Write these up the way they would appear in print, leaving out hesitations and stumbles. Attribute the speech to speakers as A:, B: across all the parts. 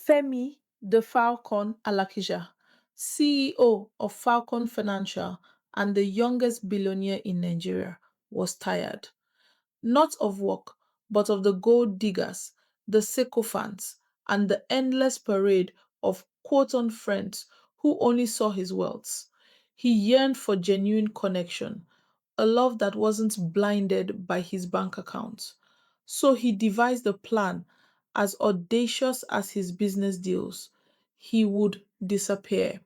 A: Femi the Falcon Alakija, CEO of Falcon Financial and the youngest billionaire in Nigeria, was tired, not of work, but of the gold diggers, the sycophants, and the endless parade of quote friends who only saw his wealth. He yearned for genuine connection, a love that wasn't blinded by his bank account. So he devised a plan as audacious as his business deals. He would disappear.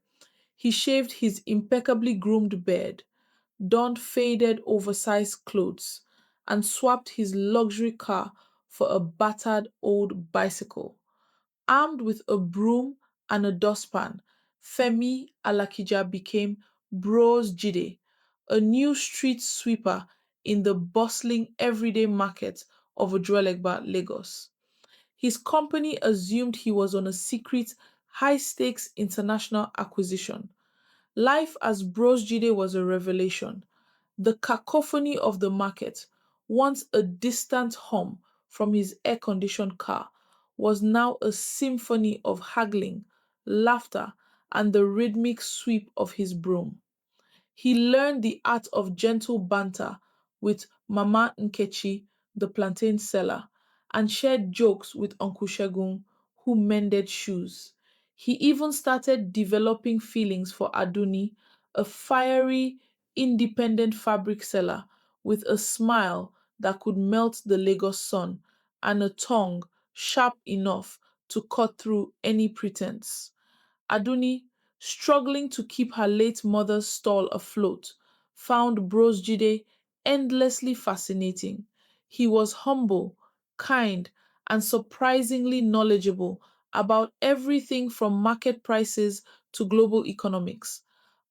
A: He shaved his impeccably groomed beard, donned faded oversized clothes, and swapped his luxury car for a battered old bicycle. Armed with a broom and a dustpan, Femi Alakija became Bros Jide, a new street sweeper in the bustling everyday market of Ojuelegba, Lagos. His company assumed he was on a secret, high stakes international acquisition. Life as Bros Jide was a revelation. The cacophony of the market, once a distant hum from his air conditioned car, was now a symphony of haggling, laughter, and the rhythmic sweep of his broom. He learned the art of gentle banter with Mama Nkechi, the plantain seller, and shared jokes with Uncle Shegun, who mended shoes. He even started developing feelings for Aduni, a fiery, independent fabric seller with a smile that could melt the Lagos sun and a tongue sharp enough to cut through any pretense. Aduni, struggling to keep her late mother's stall afloat, found Bros Jide endlessly fascinating. He was humble, kind, and surprisingly knowledgeable about everything from market prices to global economics,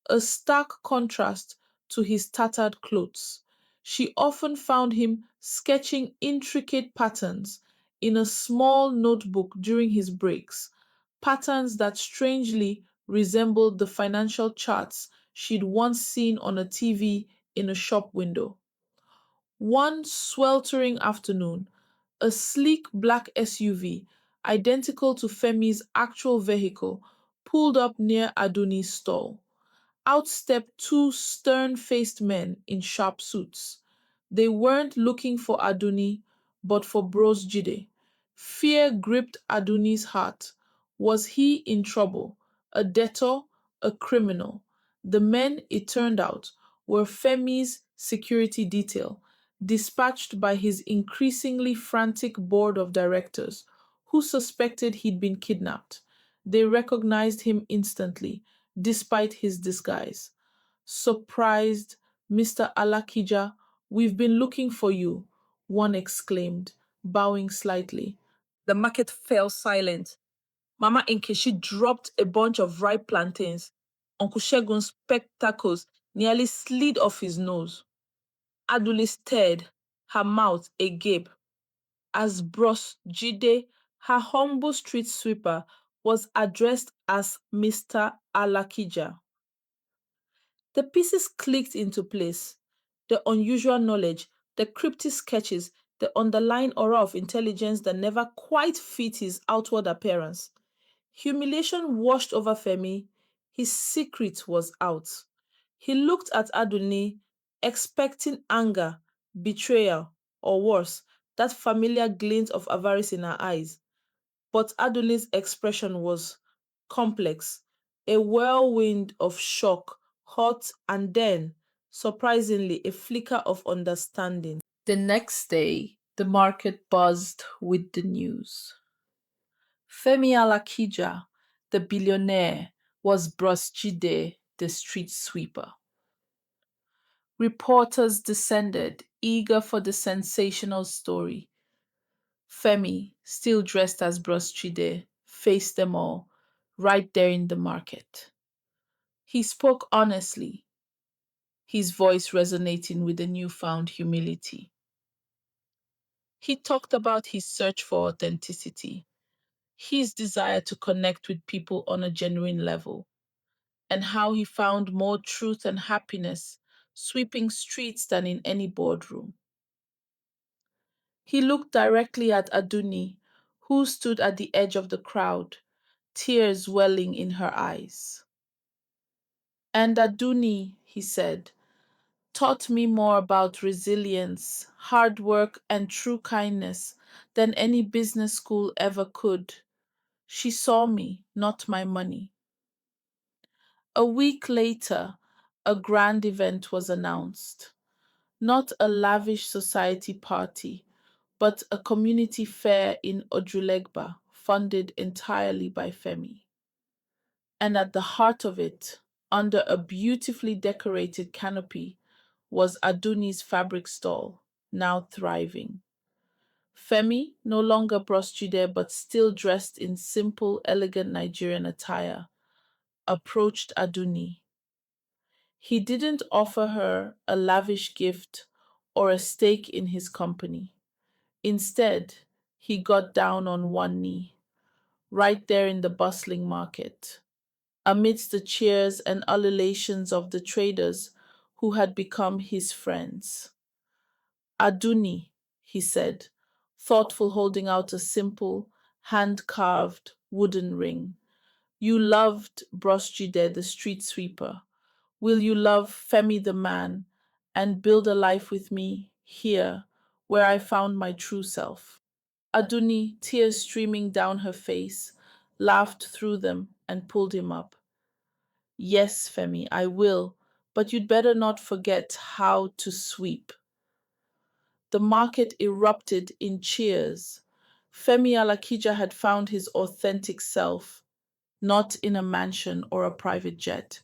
A: a stark contrast to his tattered clothes. She often found him sketching intricate patterns in a small notebook during his breaks, patterns that strangely resembled the financial charts she'd once seen on a TV in a shop window. One sweltering afternoon, a sleek black SUV, identical to Femi's actual vehicle, pulled up near Aduni's stall. Out stepped two stern faced men in sharp suits. They weren't looking for Aduni, but for Bros Jide. Fear gripped Aduni's heart. Was he in trouble? A debtor? A criminal? The men, it turned out, were Femi's security detail, dispatched by his increasingly frantic board of directors, who suspected he'd been kidnapped. They recognized him instantly despite his disguise. Surprised, Mr. Alakija, we've been looking for you, one exclaimed, bowing slightly. The market fell silent. Mama Nkechi dropped a bunch of ripe plantains. Uncle Shegun's spectacles nearly slid off his nose. Aduli stared, her mouth agape, as Bros Jide, her humble street sweeper, was addressed as Mr. Alakija. The pieces clicked into place. The unusual knowledge, the cryptic sketches, the underlying aura of intelligence that never quite fit his outward appearance. Humiliation washed over Femi. His secret was out. He looked at Aduni, expecting anger, betrayal, or worse, that familiar glint of avarice in her eyes. But Aduli's expression was complex, a whirlwind of shock, hurt, and then, surprisingly, a flicker of understanding. The next day, the market buzzed with the news. Femi Alakija, the billionaire, was Brasjide, the street sweeper. Reporters descended, eager for the sensational story. Femi, still dressed as Brasjide, faced them all, right there in the market. He spoke honestly, his voice resonating with a newfound humility. He talked about his search for authenticity, his desire to connect with people on a genuine level, and how he found more truth and happiness sweeping streets than in any boardroom. He looked directly at Aduni, who stood at the edge of the crowd, tears welling in her eyes. And Aduni, he said, taught me more about resilience, hard work, and true kindness than any business school ever could. She saw me, not my money. A week later, a grand event was announced. Not a lavish society party, but a community fair in Ojulegba, funded entirely by Femi. And at the heart of it, under a beautifully decorated canopy, was Aduni's fabric stall, now thriving. Femi, no longer prostitute but still dressed in simple, elegant Nigerian attire, approached Aduni. He didn't offer her a lavish gift or a stake in his company. Instead, he got down on one knee, right there in the bustling market, amidst the cheers and ululations of the traders who had become his friends. Aduni, he said, thoughtful, holding out a simple, hand carved wooden ring. You loved Brosjide, the street sweeper. Will you love Femi the man and build a life with me here where I found my true self? Aduni, tears streaming down her face, laughed through them and pulled him up. Yes, Femi, I will, but you'd better not forget how to sweep. The market erupted in cheers. Femi Alakija had found his authentic self, not in a mansion or a private jet,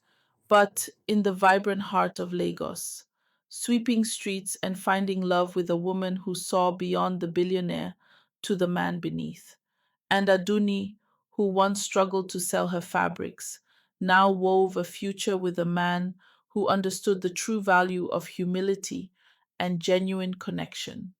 A: but in the vibrant heart of Lagos, sweeping streets and finding love with a woman who saw beyond the billionaire to the man beneath. And Aduni, who once struggled to sell her fabrics, now wove a future with a man who understood the true value of humility and genuine connection.